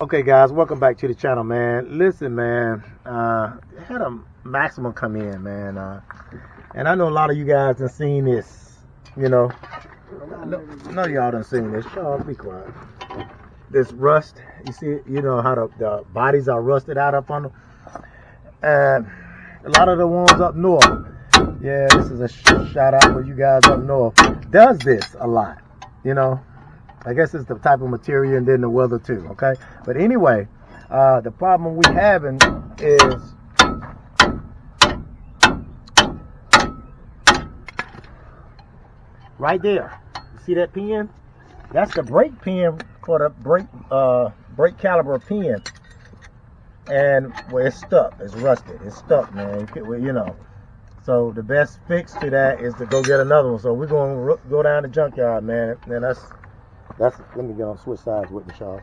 Okay, guys, welcome back to the channel, man. Listen, man, had a Maximum come in, man, and I know a lot of you guys have seen this, you know. None of y'all done seen this. Charles, be quiet. This rust, you see, you know how the bodies are rusted out up on them, and a lot of the ones up north. Yeah, this is a shout out for you guys up north. Does this a lot, you know. I guess it's the type of material and then the weather too, okay? But anyway, the problem we having is right there. You see that pin? That's the brake pin for the brake caliper pin. And well, it's stuck. It's rusted. It's stuck, man. You know. So the best fix to that is to go get another one. So we're going to go down the junkyard, man. And that's let me get on switch sides with the Shaw.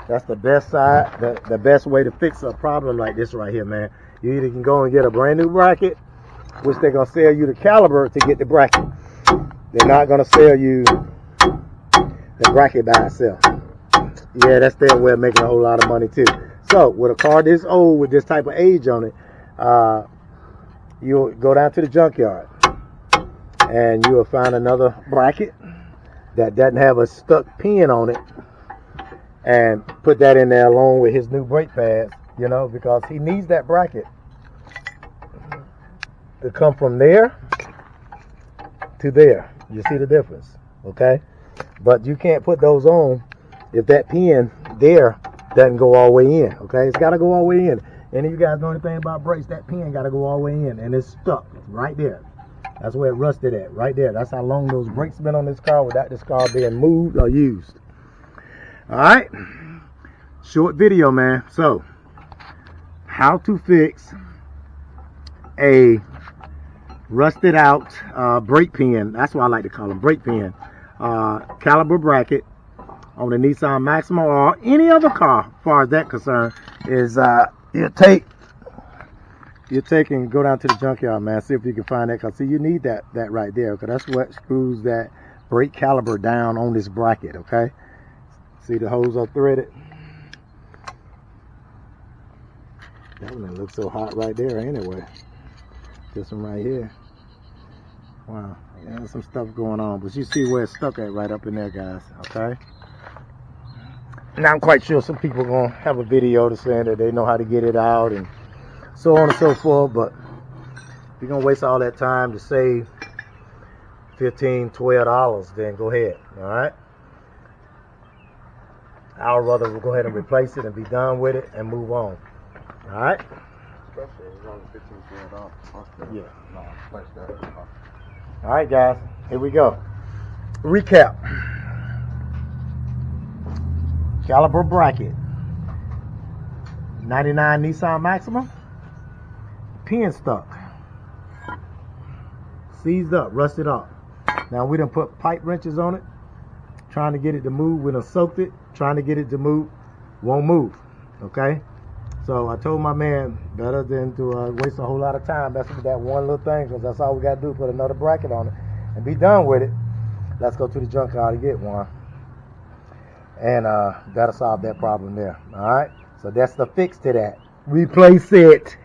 That's the best side, the best way to fix a problem like this right here, man. You either can go and get a brand new bracket, which they're gonna sell you the caliber to get the bracket. They're not gonna sell you the bracket by itself. Yeah, that's their way of making a whole lot of money too. So with a car this old with this type of age on it, you'll go down to the junkyard and you will find another bracket that doesn't have a stuck pin on it and put that in there along with his new brake pads, you know, because he needs that bracket to come from there to there. You see the difference, okay? But you can't put those on if that pin there doesn't go all the way in, okay? It's got to go all the way in. Any of you guys know anything about brakes, that pin got to go all the way in, and it's stuck right there. That's where it rusted at, right there. That's how long those brakes been on this car without this car being moved or used. All right, short video, man. So, how to fix a rusted out brake pin. That's what I like to call them, brake pin. Caliber bracket on the Nissan Maxima or any other car, as far as that concerned, is you take and go down to the junkyard, man. See if you can find that. Cause see, you need that right there. Cause that's what screws that brake caliber down on this bracket. Okay. See the hose are threaded. That one looks so hot right there. Anyway, this one right here. Wow. Yeah, there's some stuff going on, but you see where it's stuck at right up in there, guys. Okay. Now I'm quite sure some people are gonna have a video to saying that they know how to get it out and so on and so forth, but if you're gonna waste all that time to save $15, $12, then go ahead. All right, I'd rather go ahead and replace it and be done with it and move on. All right, especially it's only $15, $12. Yeah, no, place that. All right, guys, here we go. Recap. Caliper bracket, 99 Nissan Maxima. Pin stuck, seized up, rusted up. Now we done put pipe wrenches on it, trying to get it to move. We done soaked it, trying to get it to move, won't move. Okay, so I told my man better than to waste a whole lot of time messing with that one little thing, because that's all we got to do, put another bracket on it and be done with it. Let's go to the junkyard to get one, and that'll solve that problem there. All right, so that's the fix to that. Replace it.